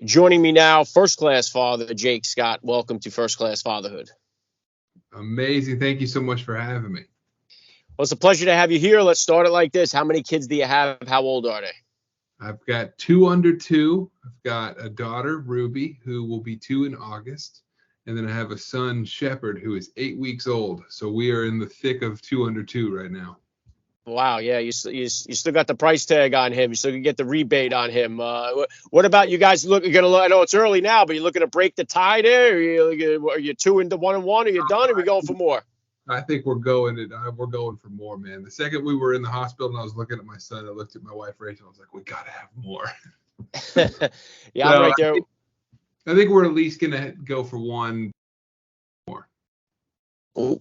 Joining me now, first class father Jake Scott. Welcome to First Class Fatherhood. Amazing. Thank you so much for having me. Well, it's a pleasure to have you here. Let's start it like this. How many kids do you have? How old are they? I've got two under two. I've got a daughter, Ruby, who will be 2 in August. And then I have a son, Shepherd, who is 8 weeks old. So we are in the thick of 2 under 2 right now. Wow, yeah, you still got the price tag on him. You still can get the rebate on him. What about you guys? I know it's early now, but you looking to break the tie there? Are you 2 into 1 and 1? Are you done? Or are we going for more? I think we're going for more, man. The second we were in the hospital and I was looking at my son, I looked at my wife, Rachel. I was like, we got to have more. Yeah, I'm right there. I think we're at least going to go for one more. Ooh.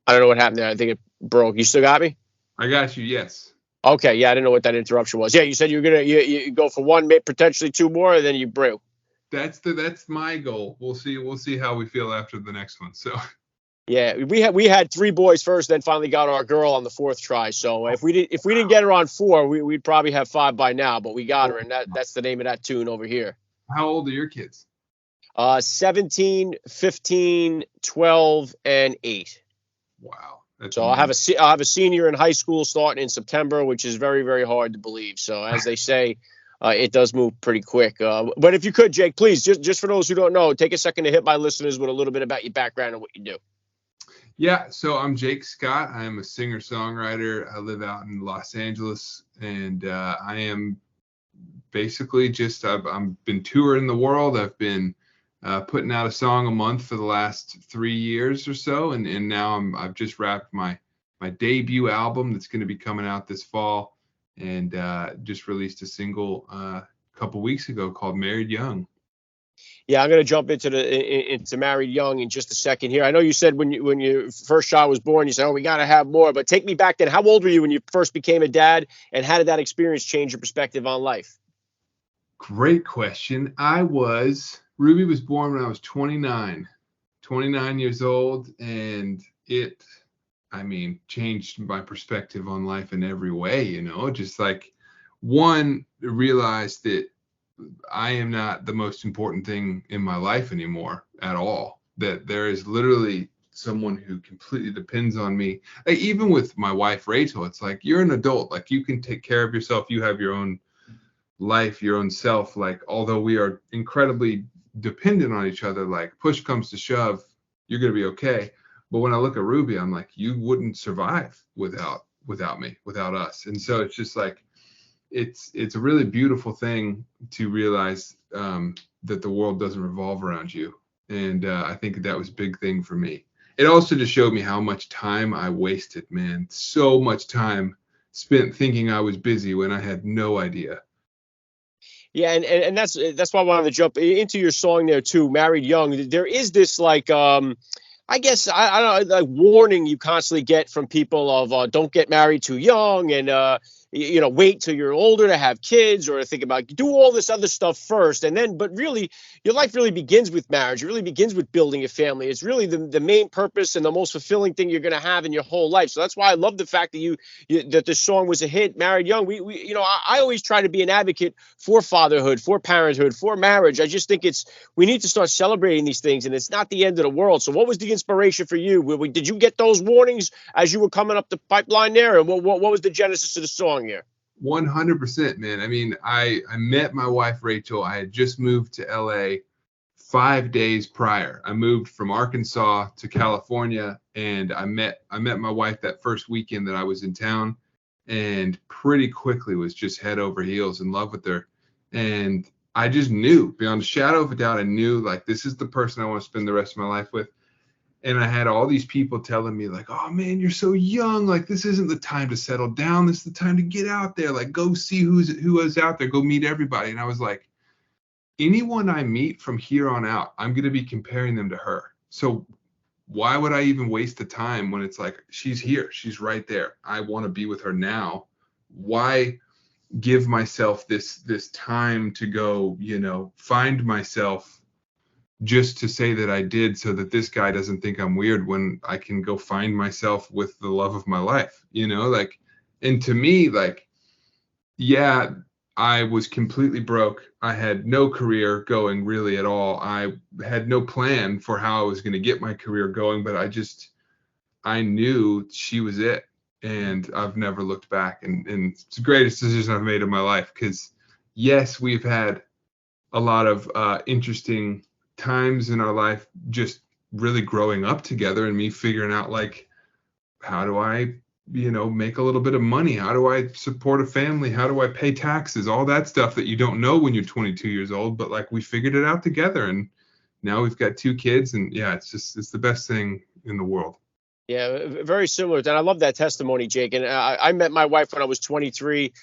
I don't know what happened there. I think it broke. You still got me? I got you. Yes. Okay. Yeah, I didn't know what that interruption was. Yeah, you said you were gonna you go for one, potentially 2 more, and then you broke. That's my goal. We'll see how we feel after the next one. So. Yeah, we had 3 boys first, then finally got our girl on the 4th try. So if we didn't get her on 4, we'd probably have 5 by now. But we got her, and that's the name of that tune over here. How old are your kids? 17, 15, 12, and 8. Wow. So I'll have a senior in high school starting in September, which is very, very hard to believe. So as they say, it does move pretty quick. But if you could, Jake, please, just for those who don't know, take a second to hit my listeners with a little bit about your background and what you do. Yeah, so I'm Jake Scott. I am a singer-songwriter. I live out in Los Angeles, and I am basically I've been touring the world. I've been putting out a song a month for the last 3 years or so, and now I've just wrapped my debut album that's going to be coming out this fall, and just released a single a couple weeks ago called Married Young. Yeah, I'm going to jump into Married Young in just a second here. I know you said when your first child was born, you said, "Oh, we got to have more." But take me back then. How old were you when you first became a dad, and how did that experience change your perspective on life? Great question. Ruby was born when I was 29 years old, and it, changed my perspective on life in every way, just like, one, realized that I am not the most important thing in my life anymore at all, that there is literally someone who completely depends on me. Like, even with my wife, Rachel, it's like, you're an adult, like, you can take care of yourself. You have your own life, your own self. Like, although we are incredibly dependent on each other, like, push comes to shove, you're going to be okay. But when I look at Ruby, I'm like, you wouldn't survive without me, without us. And so it's just like, it's a really beautiful thing to realize that the world doesn't revolve around you. And I think that was a big thing for me. It also just showed me how much time I wasted, man. So much time spent thinking I was busy when I had no idea. Yeah, and that's why I wanted to jump into your song there too, Married Young. There is this like I guess I don't know, like warning you constantly get from people of don't get married too young, and wait till you're older to have kids, or think about do all this other stuff first, and then, but really your life really begins with marriage. It really begins with building a family. It's really the main purpose and the most fulfilling thing you're going to have in your whole life. So that's why I love the fact that that the song was a hit, Married Young. I always try to be an advocate for fatherhood, for parenthood, for marriage. I just think we need to start celebrating these things, and it's not the end of the world. So what was the inspiration for you? Did you get those warnings as you were coming up the pipeline there? And what was the genesis of the song here? 100%, man. I mean, I met my wife, Rachel. I had just moved to LA 5 days prior. I moved from Arkansas to California, and I met my wife that first weekend that I was in town, and pretty quickly was just head over heels in love with her. And I just knew beyond a shadow of a doubt, I knew, like, this is the person I want to spend the rest of my life with. And I had all these people telling me, like, oh man, you're so young. Like, this isn't the time to settle down. This is the time to get out there. Like, go see who is out there. Go meet everybody. And I was like, anyone I meet from here on out, I'm going to be comparing them to her. So why would I even waste the time when it's like, she's here, she's right there. I want to be with her now. Why give myself this time to go, find myself just to say that I did, so that this guy doesn't think I'm weird, when I can go find myself with the love of my life, like, and to me, like, Yeah, I was completely broke. I had no career going really at all. I had no plan for how I was going to get my career going, but I knew she was it. And I've never looked back. And it's the greatest decision I've made in my life because, yes, we've had a lot of interesting times in our life just really growing up together and me figuring out, like, how do I, make a little bit of money? How do I support a family? How do I pay taxes? All that stuff that you don't know when you're 22 years old, but like we figured it out together. And now we've got two kids, and yeah, it's the best thing in the world. Yeah, very similar. And I love that testimony, Jake. And I met my wife when I was 23.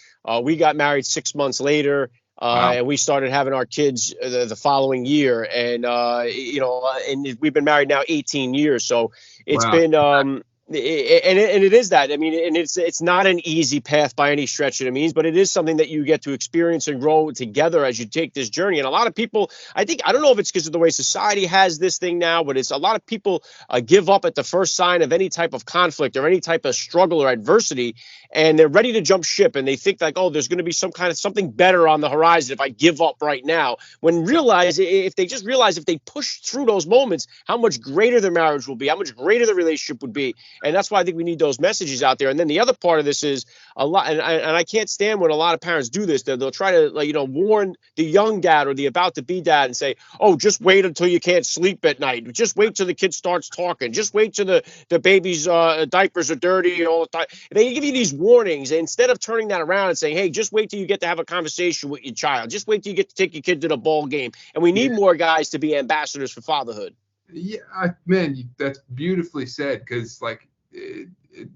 We got married 6 months later, Wow. and we started having our kids the following year. And and we've been married now 18 years. So it's Wow. been and it is that. I mean, and it's not an easy path by any stretch of the means, but it is something that you get to experience and grow together as you take this journey. And a lot of people, I don't know if it's because of the way society has this thing now, but it's a lot of people give up at the first sign of any type of conflict or any type of struggle or adversity, and they're ready to jump ship, and they think like, oh, there's going to be some kind of something better on the horizon if I give up right now. When realize if they just realize if they push through those moments, how much greater their marriage will be, how much greater the relationship would be. And that's why I think we need those messages out there. And then the other part of this is a lot, and I can't stand when a lot of parents do this. They'll try to, like, warn the young dad or the about to be dad and say, oh, just wait until you can't sleep at night. Just wait till the kid starts talking. Just wait till the baby's diapers are dirty all the time. They give you these warnings instead of turning that around and saying, hey, just wait till you get to have a conversation with your child. Just wait till you get to take your kid to the ball game. And we Yeah. need more guys to be ambassadors for fatherhood. Yeah, man, that's beautifully said. Because like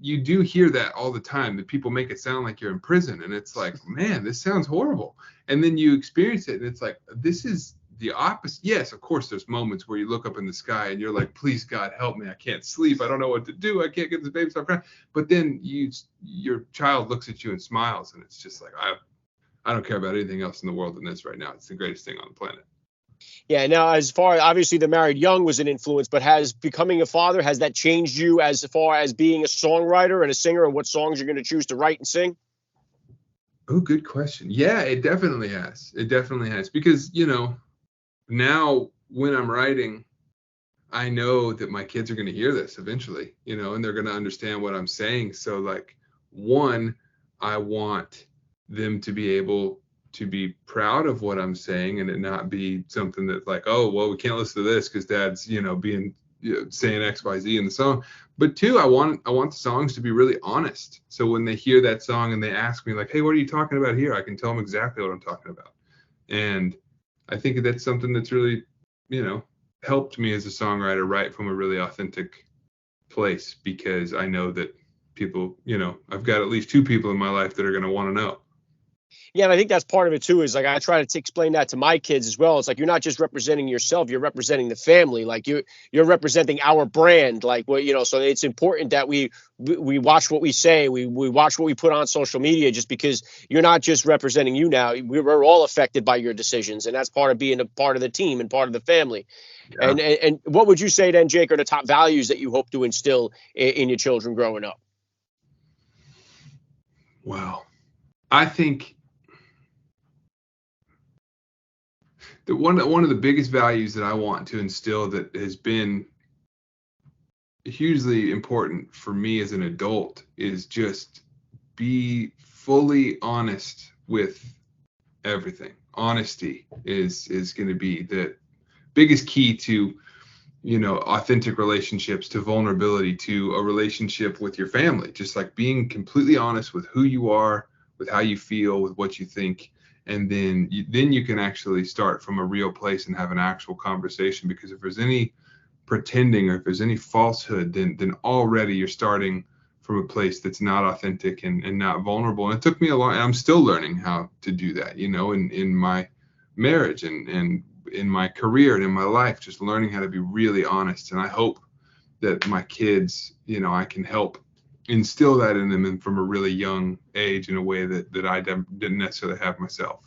you do hear that all the time. That people make it sound like you're in prison, and it's like, man, this sounds horrible. And then you experience it, and it's like, this is the opposite. Yes, of course, there's moments where you look up in the sky and you're like, please God, help me. I can't sleep. I don't know what to do. I can't get this baby to stop crying. But then your child looks at you and smiles, and it's just like, I don't care about anything else in the world than this right now. It's the greatest thing on the planet. Yeah. Now, as far obviously the married young was an influence, but has becoming a father, has that changed you as far as being a songwriter and a singer and what songs you're going to choose to write and sing? Oh, good question. Yeah, it definitely has. It definitely has. Because, now when I'm writing, I know that my kids are going to hear this eventually, and they're going to understand what I'm saying. So, like, one, I want them to be able to be proud of what I'm saying and it not be something that, like, oh, well, we can't listen to this because dad's, being, saying XYZ in the song. But two, I want the songs to be really honest. So when they hear that song and they ask me, like, hey, what are you talking about here? I can tell them exactly what I'm talking about. And I think that's something that's really, helped me as a songwriter write from a really authentic place, because I know that people, I've got at least two people in my life that are going to want to know. Yeah, and I think that's part of it too. Is like I try to explain that to my kids as well. It's like you're not just representing yourself; you're representing the family. Like you're representing our brand. Like so it's important that we watch what we say. We watch what we put on social media. Just because you're not just representing you now, we're all affected by your decisions, and that's part of being a part of the team and part of the family. Yeah. And what would you say then, Jake, are the top values that you hope to instill in your children growing up? Wow. I think that one of the biggest values that I want to instill that has been hugely important for me as an adult is just be fully honest with everything. Honesty is going to be the biggest key to, authentic relationships, to vulnerability, to a relationship with your family. Just like being completely honest with who you are, with how you feel, with what you think. And then you can actually start from a real place and have an actual conversation. Because if there's any pretending or if there's any falsehood, then already you're starting from a place that's not authentic and not vulnerable. And it took me a long, and I'm still learning how to do that, in my marriage and in my career and in my life, just learning how to be really honest. And I hope that my kids, I can help instill that in them and from a really young age in a way that I didn't necessarily have myself.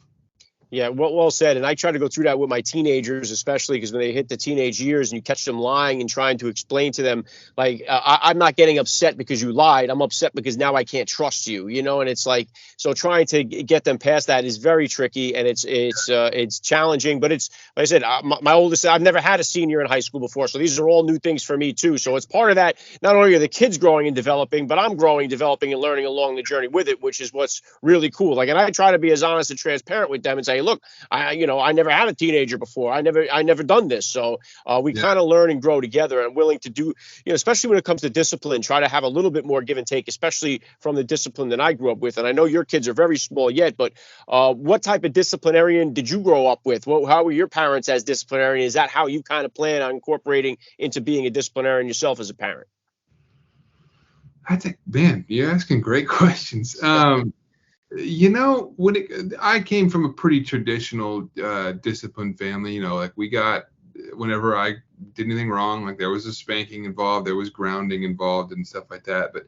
Yeah, well said. And I try to go through that with my teenagers, especially because when they hit the teenage years and you catch them lying and trying to explain to them, like, I'm not getting upset because you lied. I'm upset because now I can't trust you, And it's like, so trying to get them past that is very tricky, and it's challenging. But it's like I said, my oldest, I've never had a senior in high school before, so these are all new things for me too. So it's part of that. Not only are the kids growing and developing, but I'm growing, developing, and learning along the journey with it, which is what's really cool. Like, and I try to be as honest and transparent with them and say, look, I never had a teenager before. I never done this. So we Yeah. kind of learn and grow together, and willing to do, especially when it comes to discipline, try to have a little bit more give and take, especially from the discipline that I grew up with. And I know your kids are very small yet, but what type of disciplinarian did you grow up with? How were your parents as disciplinarian? Is that how you kind of plan on incorporating into being a disciplinarian yourself as a parent? I think, man, you're asking great questions. I came from a pretty traditional, disciplined family. Like we got, whenever I did anything wrong, like there was a spanking involved, there was grounding involved, and stuff like that. But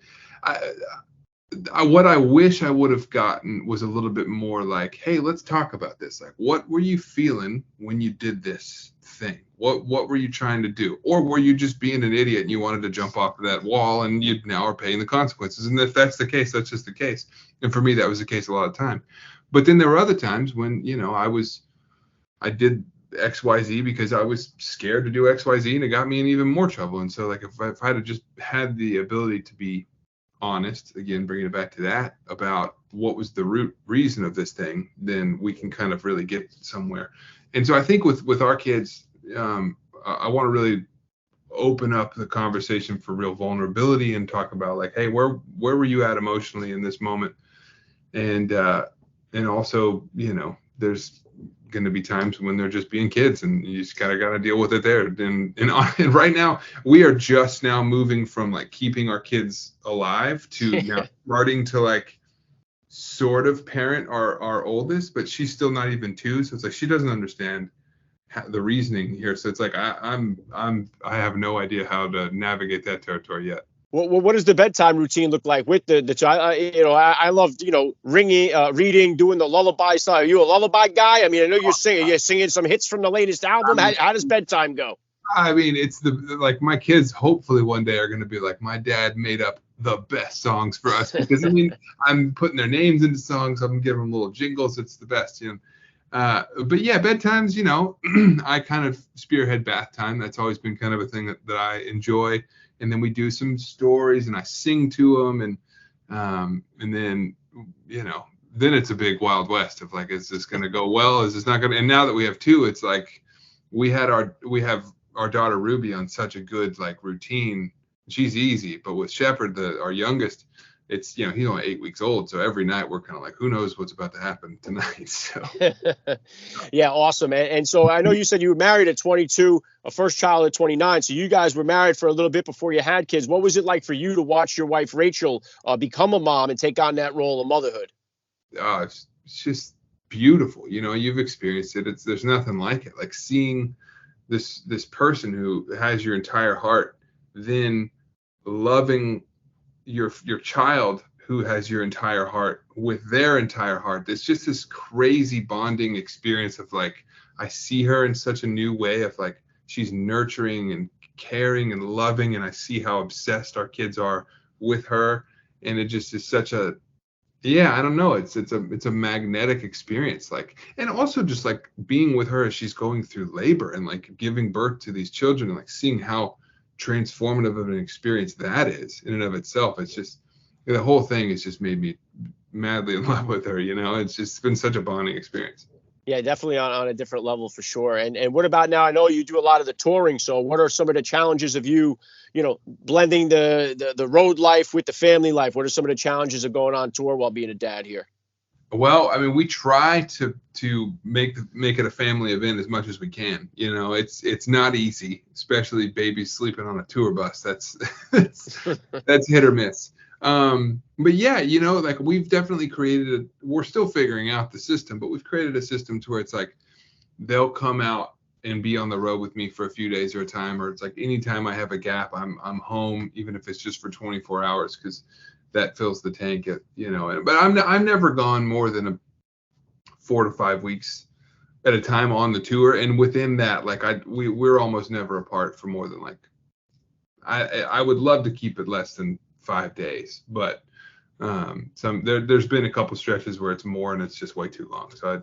what I wish I would have gotten was a little bit more like, hey, let's talk about this. Like, what were you feeling when you did this thing? What were you trying to do? Or were you just being an idiot and you wanted to jump off of that wall and you now are paying the consequences? And if that's the case, that's just the case. And for me, that was the case a lot of time. But then there were other times when, I did XYZ because I was scared to do XYZ, and it got me in even more trouble. And so, like, if I'd have just had the ability to be honest, again, bringing it back to that, about what was the root reason of this thing, then we can kind of really get somewhere. And so I think with our kids, I want to really open up the conversation for real vulnerability and talk about, like, hey, where were you at emotionally in this moment? And also, there's going to be times when they're just being kids, and you just got to deal with it there. And right now we are just now moving from like keeping our kids alive to now starting to like sort of parent our oldest, but she's still not even 2, so it's like she doesn't understand the reasoning here. So it's like I have no idea how to navigate that territory yet. What does the bedtime routine look like with the child? I love, ringing, reading, doing the lullaby style. Are you a lullaby guy? I mean, I know you're singing some hits from the latest album. How does bedtime go? I mean, it's like my kids hopefully one day are going to be like, my dad made up the best songs for us, because I mean, I'm putting their names into songs. I'm giving them little jingles. It's the best, But yeah, bedtimes, I kind of spearhead bath time. That's always been kind of a thing that I enjoy. And then we do some stories and I sing to them. And then, then it's a big Wild West of like, is this going to go well? Is this not going to? And now that we have 2, it's like we have our daughter Ruby on such a good like routine. She's easy, but with Shepherd, our youngest, it's, he's only 8 weeks old. So every night we're kind of like, who knows what's about to happen tonight. So Yeah, awesome. And so I know you said you were married at 22, a first child at 29. So you guys were married for a little bit before you had kids. What was it like for you to watch your wife, Rachel, become a mom and take on that role of motherhood? it's just beautiful. You've experienced it. There's nothing like it. Like seeing this person who has your entire heart, then loving your child who has your entire heart with their entire heart. It's just this crazy bonding experience of like, I see her in such a new way of like, she's nurturing and caring and loving, and I see how obsessed our kids are with her. And it just is such a, yeah, I don't know. It's a magnetic experience. Like, and also just like being with her as she's going through labor and like giving birth to these children, and like seeing how transformative of an experience that is in and of itself. It's just, the whole thing has just made me madly in love with her. It's been such a bonding experience. Yeah, definitely on a different level for sure. And what about now? I know you do a lot of the touring. So what are some of the challenges of you, blending the road life with the family life? What are some of the challenges of going on tour while being a dad here? Well, I mean, we try to make it a family event as much as we can. It's not easy, especially babies sleeping on a tour bus. That's that's hit or miss. But yeah, like we've definitely we're still figuring out the system, but we've created a system to where it's like they'll come out and be on the road with me for a few days at a time, or it's like anytime I have a gap, I'm home, even if it's just for 24 hours, because that fills the tank but I've never gone more than 4 to 5 weeks at a time on the tour, and within that, like we're almost never apart for more than like I would love to keep it less than 5 days, but there's been a couple stretches where it's more and it's just way too long. So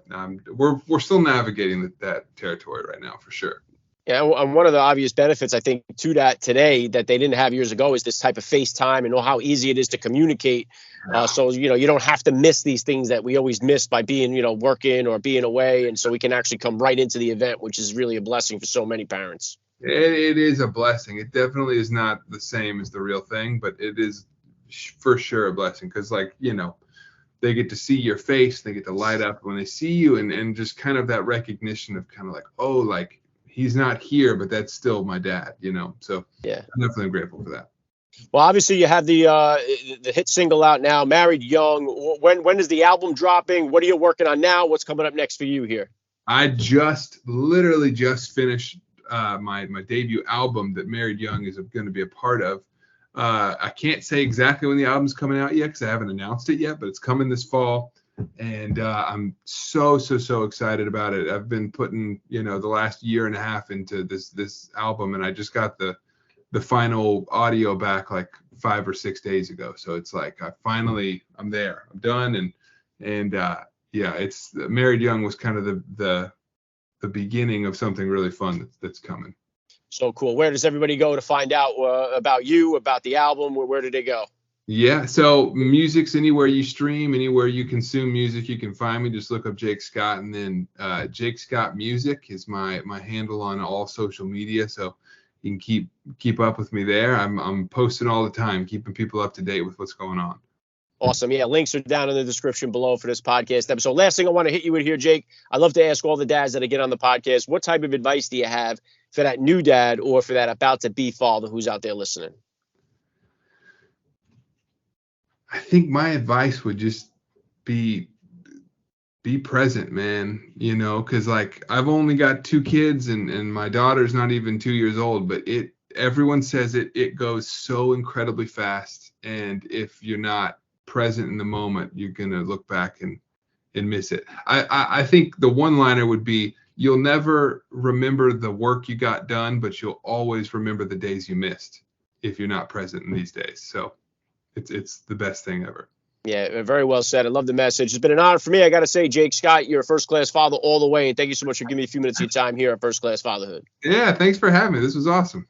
we're still navigating that territory right now for sure. Yeah, and one of the obvious benefits, I think, to that today that they didn't have years ago is this type of FaceTime and know how easy it is to communicate. So, you don't have to miss these things that we always miss by being, working or being away. And so we can actually come right into the event, which is really a blessing for so many parents. It is a blessing. It definitely is not the same as the real thing, but it is for sure a blessing because, like, they get to see your face. They get to light up when they see you and just kind of that recognition of kind of like, oh, like, he's not here, but that's still my dad, So yeah, I'm definitely grateful for that. Well, obviously you have the hit single out now, Married Young. When is the album dropping? What are you working on now? What's coming up next for you here? I literally just finished my debut album that Married Young is going to be a part of. I can't say exactly when the album's coming out yet because I haven't announced it yet, but it's coming this fall. And I'm so excited about it. I've been putting, the last year and a half into this album, and I just got the final audio back like 5 or 6 days ago. So it's like I'm there. I'm done. And yeah, it's Married Young was kind of the beginning of something really fun that's coming. So cool. Where does everybody go to find out about you, about the album? Where did they go? Yeah, so music's anywhere you stream, anywhere you consume music, you can find me. Just look up Jake Scott, and then Jake Scott Music is my handle on all social media, so you can keep up with me there. I'm posting all the time, keeping people up to date with what's going on. Awesome. Yeah, links are down in the description below for this podcast episode. Last thing I want to hit you with here, Jake, I love to ask all the dads that I get on the podcast, what type of advice do you have for that new dad or for that about to be father who's out there listening? I think my advice would just be present, man, because like I've only got 2 kids and my daughter's not even 2 years old, but everyone says it goes so incredibly fast. And if you're not present in the moment, you're going to look back and miss it. I think the one-liner would be, you'll never remember the work you got done, but you'll always remember the days you missed if you're not present in these days. So it's the best thing ever. Yeah, very well said. I love the message. It's been an honor for me. I got to say, Jake Scott, you're a first-class father all the way. And thank you so much for giving me a few minutes of your time here at First Class Fatherhood. Yeah, thanks for having me. This was awesome.